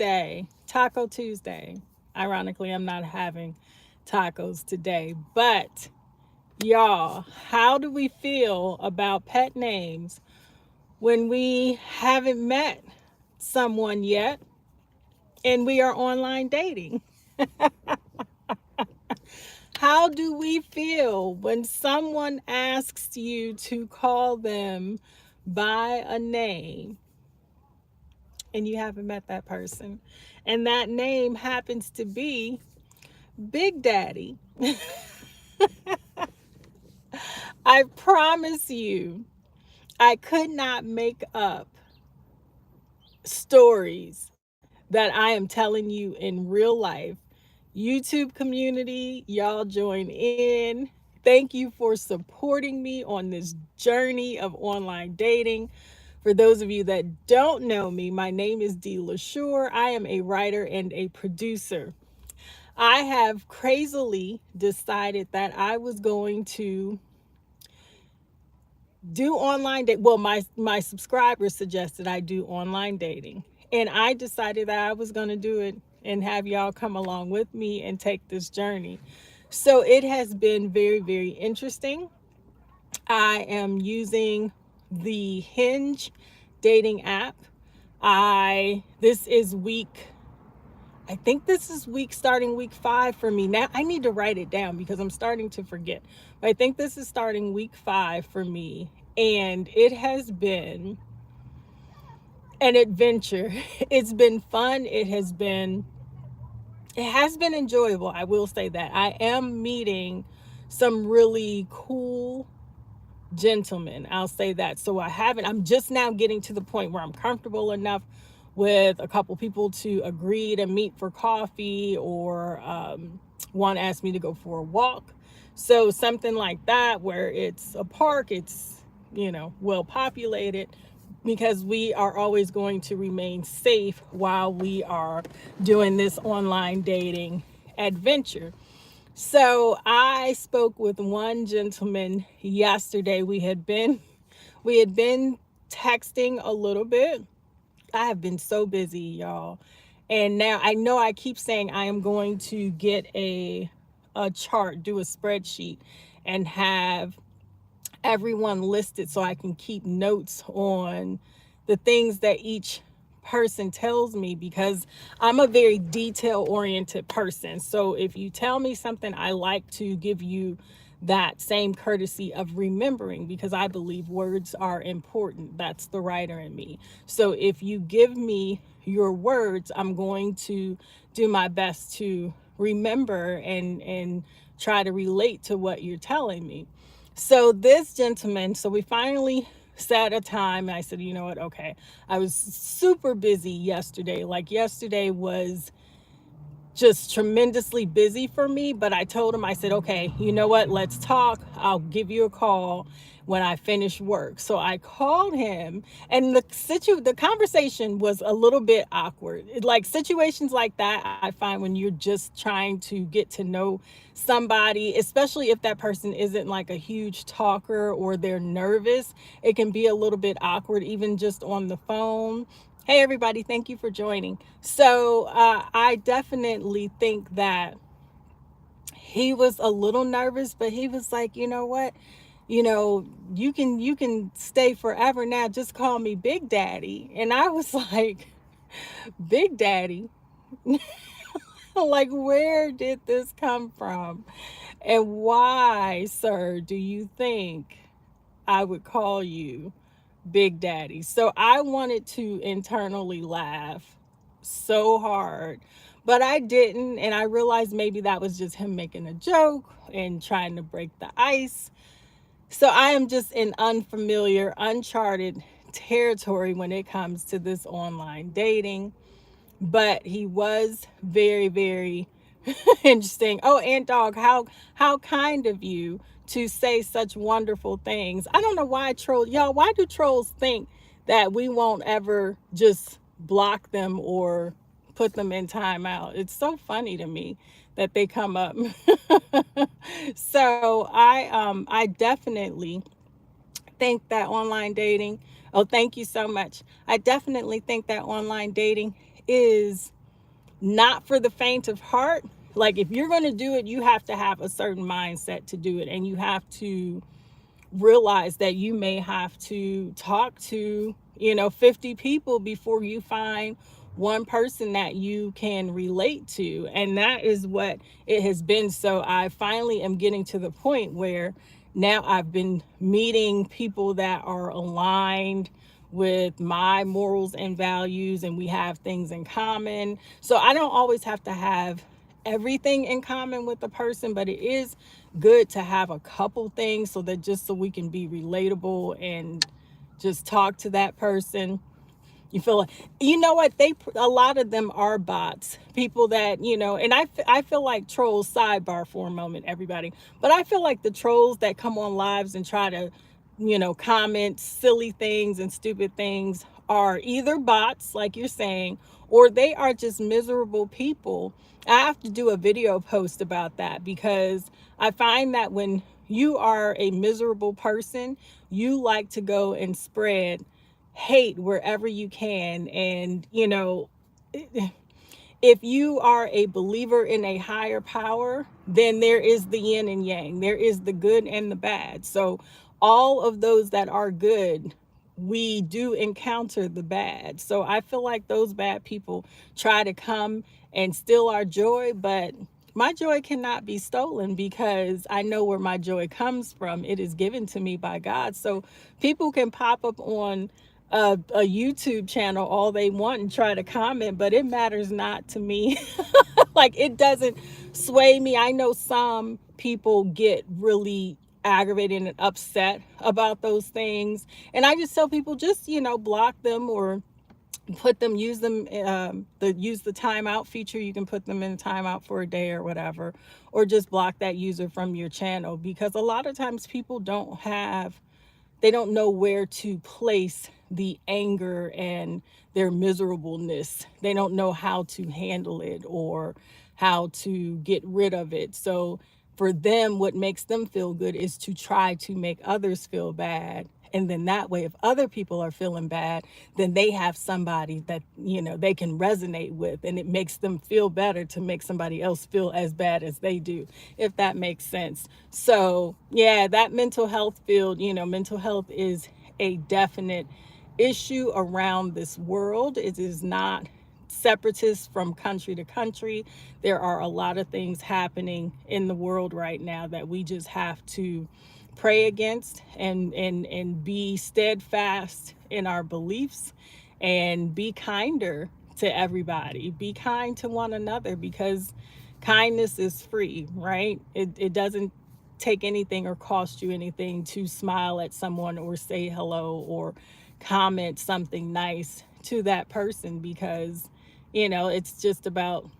Tuesday, Taco Tuesday. Ironically, I'm not having tacos today, but y'all, how do we feel about pet names when we haven't met someone yet and we are online dating? How do we feel when someone asks you to call them by a name and you haven't met that person? And that name happens to be Big Daddy. I promise you, I could not make up stories that I am telling you in real life. YouTube community, y'all join in. Thank you for supporting me on this journey of online dating. For those of you that don't know me, my name is Dee LaSure. I am a writer and a producer. I have crazily decided that I was going to do online date. Well, my subscribers suggested I do online dating, and I decided that I was going to do it and have y'all come along with me and take this journey. So it has been very, very interesting. I am using the Hinge dating app. I this is week I think this is starting week 5 for me. Now I need to write it down because I'm starting to forget. But I think this is starting week 5 for me. And it has been an adventure. It's been fun. It has been enjoyable. I will say that. I am meeting some really cool gentlemen. I'll say that. So I'm just now getting to the point where I'm comfortable enough with a couple people to agree to meet for coffee, or one asked me to go for a walk. So something like that where it's a park, it's, well populated, because we are always going to remain safe while we are doing this online dating adventure. So I spoke with one gentleman yesterday. We had been texting a little bit. I have been so busy, y'all. And now I know I keep saying I am going to get a chart, do a spreadsheet, and have everyone listed so I can keep notes on the things that each person tells me, because I'm a very detail oriented person. So if you tell me something, I like to give you that same courtesy of remembering, because I believe words are important. That's the writer in me. So if you give me your words, I'm going to do my best to remember and try to relate to what you're telling me. So this gentleman, so we finally set a time, and I said, you know what, okay. I was super busy yesterday. Like, yesterday was just tremendously busy for me, but I told him, I said, okay, you know what, let's talk. I'll give you a call when I finish work. So I called him, and the conversation was a little bit awkward. Like, situations like that, I find when you're just trying to get to know somebody, especially if that person isn't like a huge talker or they're nervous, it can be a little bit awkward, even just on the phone. Hey, everybody, thank you for joining. So I definitely think that he was a little nervous, but he was like, you know what? You can stay forever now. Just call me Big Daddy. And I was like, Big Daddy? Like, where did this come from? And why, sir, do you think I would call you Big Daddy? So I wanted to internally laugh so hard, but I didn't. And I realized maybe that was just him making a joke and trying to break the ice. So I am just in unfamiliar, uncharted territory when it comes to this online dating. But he was very, very interesting. Oh, and dog, how kind of you to say such wonderful things. I don't know why y'all, why do trolls think that we won't ever just block them or put them in timeout? It's so funny to me that they come up. So I definitely think that online dating, oh, thank you so much. I definitely think that online dating is not for the faint of heart. Like, if you're going to do it, you have to have a certain mindset to do it, and you have to realize that you may have to talk to 50 people before you find one person that you can relate to. And that is what it has been. So I finally am getting to the point where now I've been meeting people that are aligned with my morals and values, and we have things in common. So I don't always have to have everything in common with the person, but it is good to have a couple things, so that just so we can be relatable and just talk to that person. You feel like, what, a lot of them are bots, people that, and I feel like trolls, sidebar for a moment, everybody, but I feel like the trolls that come on lives and try to comment silly things and stupid things are either bots, like you're saying, or they are just miserable people. I have to do a video post about that, because I find that when you are a miserable person, you like to go and spread hate wherever you can. And if you are a believer in a higher power, then there is the yin and yang, there is the good and the bad. So all of those that are good, we do encounter the bad. So I feel like those bad people try to come and steal our joy, but my joy cannot be stolen, because I know where my joy comes from. It is given to me by God. So people can pop up on a YouTube channel all they want and try to comment, but it matters not to me. Like, it doesn't sway me. I know some people get really aggravated and upset about those things, and I just tell people, just block them, or put them, use them, use the timeout feature. You can put them in timeout for a day or whatever, or just block that user from your channel, because a lot of times people they don't know where to place the anger and their miserableness. They don't know how to handle it or how to get rid of it. So for them, what makes them feel good is to try to make others feel bad. And then that way, if other people are feeling bad, then they have somebody that, they can resonate with, and it makes them feel better to make somebody else feel as bad as they do, if that makes sense. So yeah, that mental health field, mental health is a definite issue around this world. It is not separatist from country to country. There are a lot of things happening in the world right now that we just have to pray against, and be steadfast in our beliefs, and be kinder to everybody. Be kind to one another, because kindness is free, right? It doesn't take anything or cost you anything to smile at someone, or say hello, or comment something nice to that person, because it's just about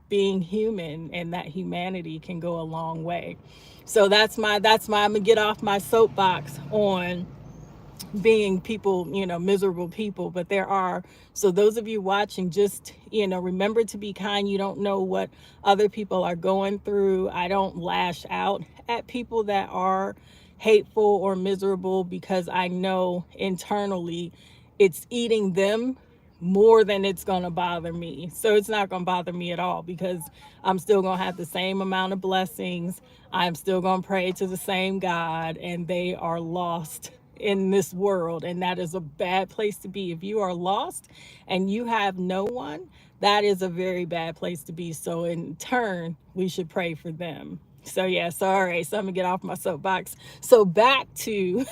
being human, and that humanity can go a long way. So I'm gonna get off my soapbox on being people, miserable people. But so those of you watching, just, remember to be kind. You don't know what other people are going through. I don't lash out at people that are hateful or miserable, because I know internally it's eating them more than it's going to bother me. So it's not going to bother me at all, because I'm still going to have the same amount of blessings. I'm still going to pray to the same God, and they are lost in this world. And that is a bad place to be. If you are lost and you have no one, that is a very bad place to be. So in turn, we should pray for them. So yeah, sorry. So I'm gonna get off my soapbox. So back to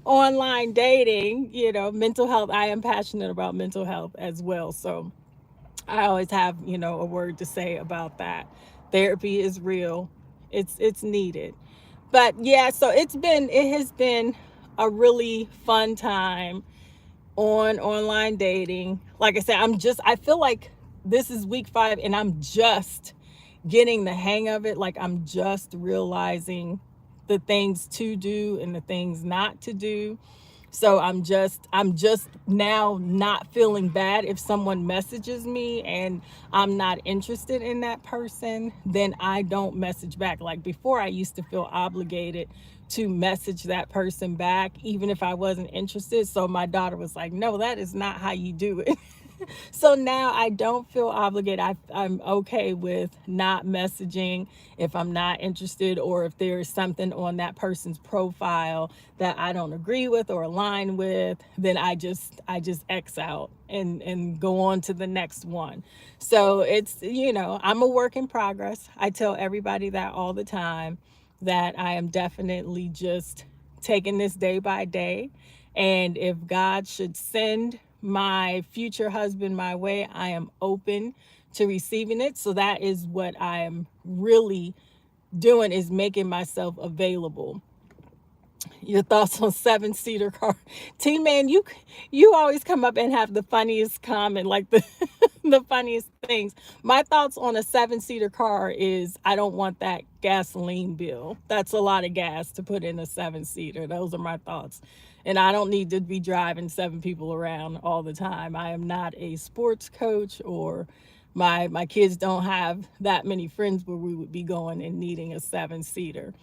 online dating, mental health. I am passionate about mental health as well. So I always have, a word to say about that. Therapy is real. It's needed. But yeah, so it has been a really fun time on online dating. Like I said, I feel like this is week 5, and I'm just getting the hang of it. Like, I'm just realizing the things to do and the things not to do. So I'm just now not feeling bad if someone messages me and I'm not interested in that person, then I don't message back. Like before, I used to feel obligated to message that person back, even if I wasn't interested. So my daughter was like, no, that is not how you do it. So now I don't feel obligated. I'm okay with not messaging if I'm not interested, or if there's something on that person's profile that I don't agree with or align with, then I just X out and go on to the next one. So it's, I'm a work in progress. I tell everybody that all the time, that I am definitely just taking this day by day. And if God should send my future husband my way, I am open to receiving it. So that is what I am really doing, is making myself available. Your thoughts on seven-seater car? T Man, you always come up and have the funniest comment, like the the funniest things. My thoughts on a seven-seater car is, I don't want that gasoline bill. That's a lot of gas to put in a seven-seater. Those are my thoughts. And I don't need to be driving seven people around all the time. I am not a sports coach, or my kids don't have that many friends where we would be going and needing a seven-seater.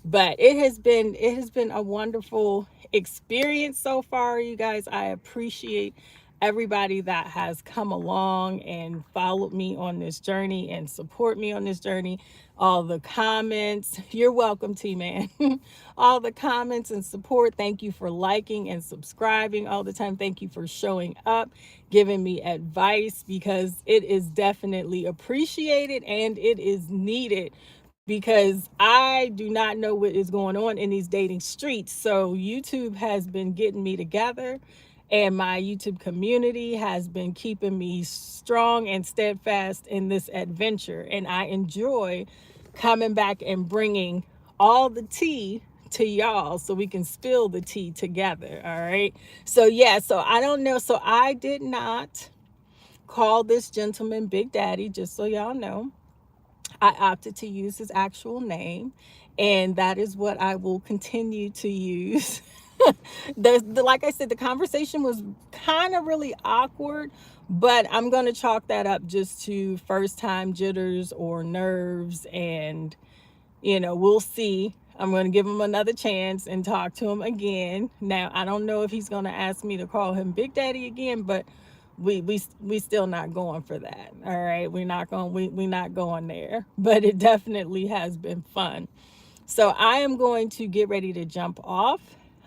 But it has been a wonderful experience so far, you guys. I appreciate everybody that has come along and followed me on this journey and support me on this journey. All the comments, you're welcome, T Man. All the comments and support. Thank you for liking and subscribing all the time. Thank you for showing up, giving me advice, because it is definitely appreciated and it is needed, because I do not know what is going on in these dating streets. So YouTube has been getting me together, and my YouTube community has been keeping me strong and steadfast in this adventure. And I enjoy coming back and bringing all the tea to y'all so we can spill the tea together. All right. So, yeah, so I don't know. So I did not call this gentleman Big Daddy, just so y'all know. I opted to use his actual name, and that is what I will continue to use. Like I said, the conversation was kind of really awkward, but I'm going to chalk that up just to first time jitters or nerves, and we'll see. I'm going to give him another chance and talk to him again. Now, I don't know if he's going to ask me to call him Big Daddy again, but we still not going for that. All right, we not going there. But it definitely has been fun. So I am going to get ready to jump off.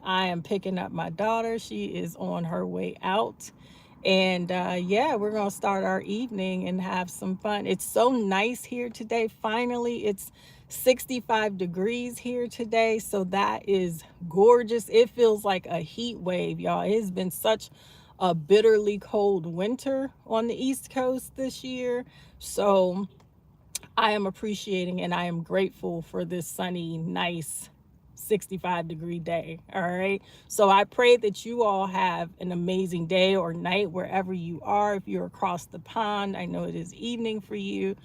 I am picking up my daughter. She is on her way out. And yeah, we're going to start our evening and have some fun. It's so nice here today. Finally, it's 65 degrees here today. So that is gorgeous. It feels like a heat wave, y'all. It has been such a bitterly cold winter on the East Coast this year. So I am appreciating and I am grateful for this sunny, nice 65-degree day. All right. So I pray that you all have an amazing day or night wherever you are. If you're across the pond, I know it is evening for you.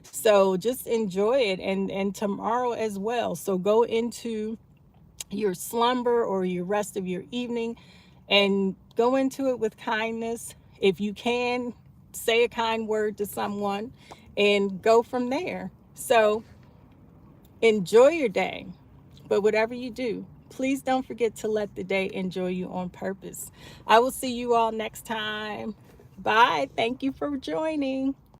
So just enjoy it, and tomorrow as well. So go into your slumber or your rest of your evening and go into it with kindness. If you can, say a kind word to someone and go from there. So enjoy your day. But whatever you do, please don't forget to let the day enjoy you on purpose. I will see you all next time. Bye. Thank you for joining.